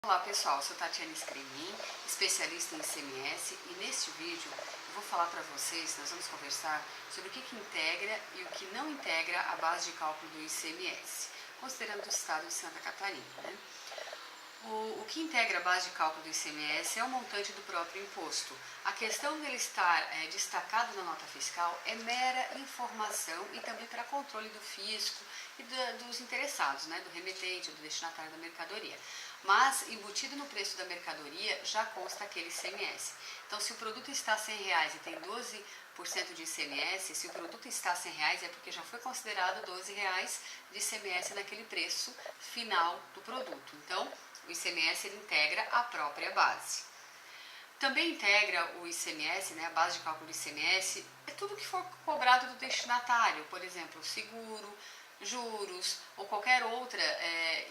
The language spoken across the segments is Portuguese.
Olá pessoal, eu sou Tatiana Scremin, especialista em ICMS, e neste vídeo eu vou falar para vocês, nós vamos conversar sobre o que integra e o que não integra a base de cálculo do ICMS, considerando o estado de Santa Catarina. O que integra a base de cálculo do ICMS é o montante do próprio imposto. A questão dele estar destacado na nota fiscal é mera informação e também para controle do fisco e dos interessados, do remetente, do destinatário da mercadoria. Mas, embutido no preço da mercadoria, já consta aquele ICMS. Então, se o produto está a R$100 e tem 12% de ICMS, se o produto está a R$100 é porque já foi considerado R$12 de ICMS naquele preço final do produto. Então, o ICMS ele integra a própria base. Também integra o ICMS, a base de cálculo do ICMS, é tudo que for cobrado do destinatário, por exemplo, seguro, juros ou qualquer outra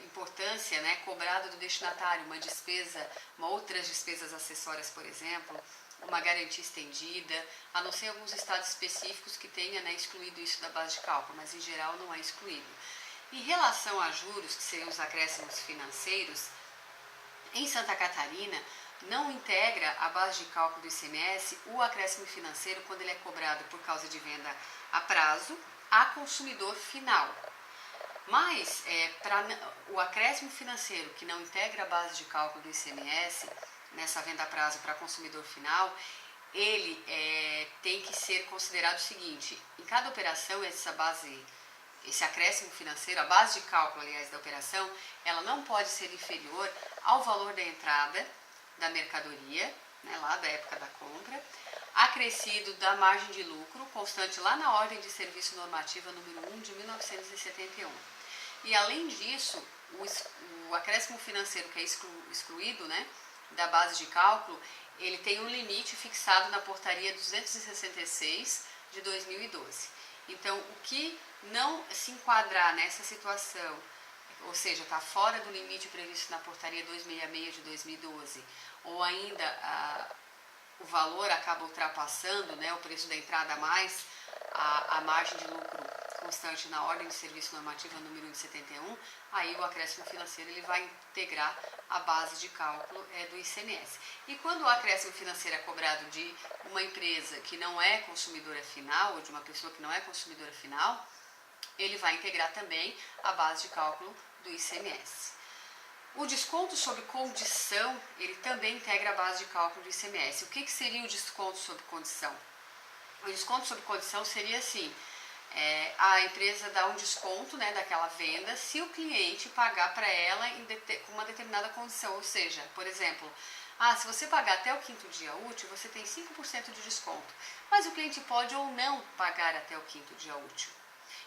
importância cobrada do destinatário, uma despesa, outras despesas acessórias, por exemplo, uma garantia estendida, a não ser alguns estados específicos que tenha excluído isso da base de cálculo, mas em geral não é excluído. Em relação a juros, que seriam os acréscimos financeiros, em Santa Catarina não integra a base de cálculo do ICMS o acréscimo financeiro quando ele é cobrado por causa de venda a prazo a consumidor final. Mas para o acréscimo financeiro que não integra a base de cálculo do ICMS, nessa venda a prazo para consumidor final, ele tem que ser considerado o seguinte: em cada operação esse acréscimo financeiro, a base de cálculo, aliás, da operação, ela não pode ser inferior ao valor da entrada da mercadoria, lá da época da compra, acrescido da margem de lucro, constante lá na Ordem de Serviço Normativa número 1 de 1971. E além disso, o acréscimo financeiro que é excluído da base de cálculo, ele tem um limite fixado na portaria 266 de 2012. Então, o que não se enquadrar nessa situação, ou seja, está fora do limite previsto na portaria 266 de 2012, ou ainda o valor acaba ultrapassando o preço da entrada mais a margem de lucro constante na Ordem de Serviço Normativa número 1 de 71, aí o acréscimo financeiro ele vai integrar a base de cálculo do ICMS. E quando o acréscimo financeiro é cobrado de uma empresa que não é consumidora final, ou de uma pessoa que não é consumidora final, ele vai integrar também a base de cálculo do ICMS. O desconto sob condição, ele também integra a base de cálculo do ICMS. O que seria o desconto sob condição? O desconto sob condição seria assim: a empresa dá um desconto daquela venda se o cliente pagar para ela com uma determinada condição, ou seja, por exemplo, se você pagar até o 5º dia útil, você tem 5% de desconto, mas o cliente pode ou não pagar até o 5º dia útil.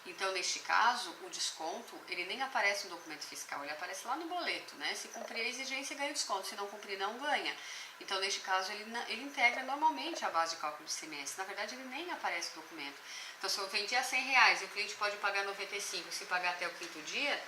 Então, neste caso, o desconto, ele nem aparece no documento fiscal, ele aparece lá no boleto, Se cumprir a exigência, ganha o desconto, se não cumprir, não ganha. Então, neste caso, ele integra normalmente a base de cálculo do ICMS. Na verdade, ele nem aparece no documento. Então, se eu vendi a R$100 e o cliente pode pagar 95, se pagar até o 5º dia,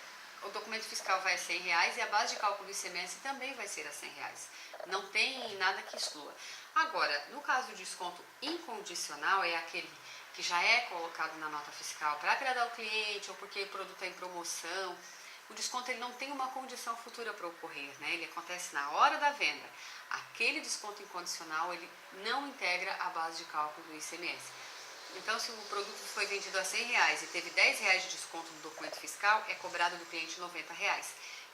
o documento fiscal vai a R$100 e a base de cálculo do ICMS também vai ser a R$100. Não tem nada que exclua. Agora, no caso do desconto incondicional, é aquele que já é colocado na nota fiscal para agradar o cliente ou porque o produto está em promoção. O desconto ele não tem uma condição futura para ocorrer, ele acontece na hora da venda. Aquele desconto incondicional ele não integra a base de cálculo do ICMS. Então, se o produto foi vendido a R$100 e teve R$10 de desconto no documento fiscal, é cobrado do cliente R$90.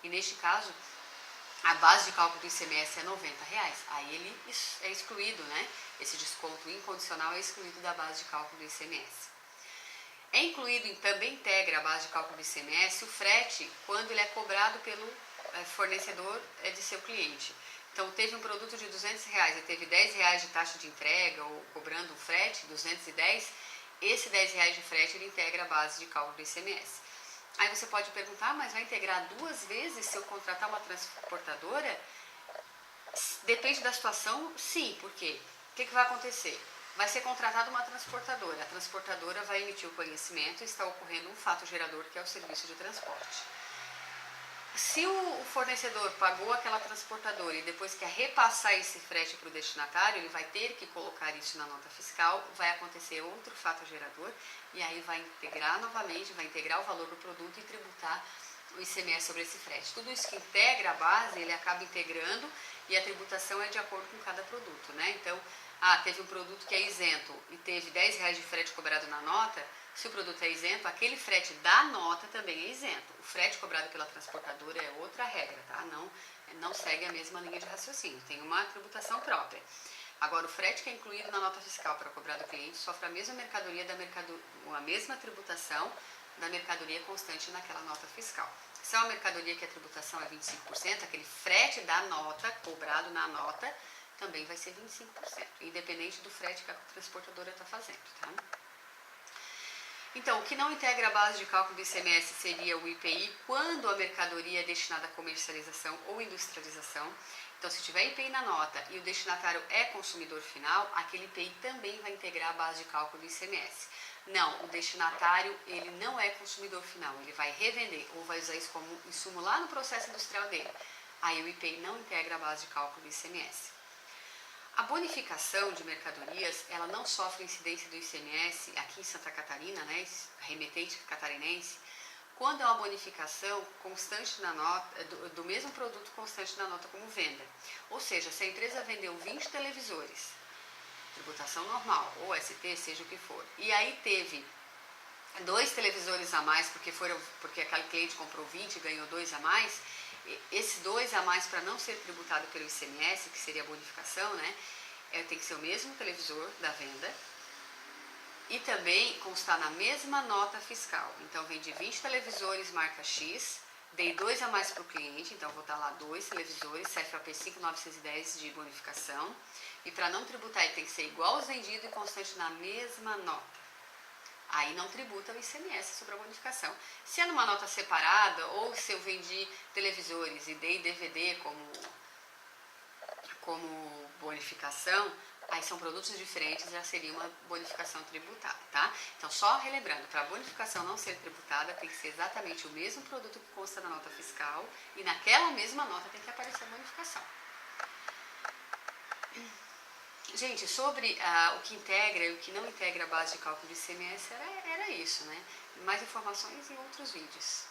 E neste caso, a base de cálculo do ICMS é R$90. Aí ele é excluído, Esse desconto incondicional é excluído da base de cálculo do ICMS. É incluído, também integra a base de cálculo do ICMS, o frete, quando ele é cobrado pelo fornecedor de seu cliente. Então, teve um produto de R$200 e teve R$10 de taxa de entrega, ou cobrando o frete, 210, esse R$10 de frete ele integra a base de cálculo do ICMS. Aí você pode perguntar, mas vai integrar 2 vezes se eu contratar uma transportadora? Depende da situação, sim, porque o que vai acontecer? Vai ser contratada uma transportadora, a transportadora vai emitir o conhecimento e está ocorrendo um fato gerador que é o serviço de transporte. Se o fornecedor pagou aquela transportadora e depois quer repassar esse frete para o destinatário, ele vai ter que colocar isso na nota fiscal, vai acontecer outro fato gerador e aí vai integrar novamente, vai integrar o valor do produto e tributar o ICMS sobre esse frete. Tudo isso que integra a base, ele acaba integrando e a tributação é de acordo com cada produto, né? Então, teve um produto que é isento e teve R$10 de frete cobrado na nota, se o produto é isento, aquele frete da nota também é isento. O frete cobrado pela transportadora é outra regra, tá? Não segue a mesma linha de raciocínio, tem uma tributação própria. Agora, o frete que é incluído na nota fiscal para cobrar do cliente sofre a mesma a mesma tributação da mercadoria constante naquela nota fiscal. Se é uma mercadoria que a tributação é 25%, aquele frete da nota, cobrado na nota, também vai ser 25%, independente do frete que a transportadora está fazendo, tá? Então, o que não integra a base de cálculo do ICMS seria o IPI quando a mercadoria é destinada à comercialização ou industrialização. Então, se tiver IPI na nota e o destinatário é consumidor final, aquele IPI também vai integrar a base de cálculo do ICMS. Não, o destinatário ele não é consumidor final, ele vai revender ou vai usar isso como insumo lá no processo industrial dele. Aí o IPI não integra a base de cálculo do ICMS. A bonificação de mercadorias, ela não sofre incidência do ICMS aqui em Santa Catarina, né, remetente catarinense, quando é uma bonificação constante na nota, do mesmo produto constante na nota como venda. Ou seja, se a empresa vendeu 20 televisores, tributação normal, ou ST, seja o que for, e aí teve 2 televisores a mais, porque aquele cliente comprou 20 e ganhou 2 a mais, esses 2 a mais para não ser tributado pelo ICMS, que seria a bonificação, né, tem que ser o mesmo televisor da venda e também constar na mesma nota fiscal. Então, vendi 20 televisores marca X, dei 2 a mais para o cliente, então vou estar lá 2 televisores, CFAP 5.910 de bonificação, e para não tributar ele tem que ser igual aos vendidos e constante na mesma nota. Aí não tributa o ICMS sobre a bonificação. Se é numa nota separada, ou se eu vendi televisores e dei DVD como bonificação, aí são produtos diferentes, já seria uma bonificação tributada, tá? Então, só relembrando, para a bonificação não ser tributada, tem que ser exatamente o mesmo produto que consta na nota fiscal e naquela mesma nota tem que aparecer a bonificação. Gente, sobre o que integra e o que não integra a base de cálculo do ICMS, era isso, né? Mais informações em outros vídeos.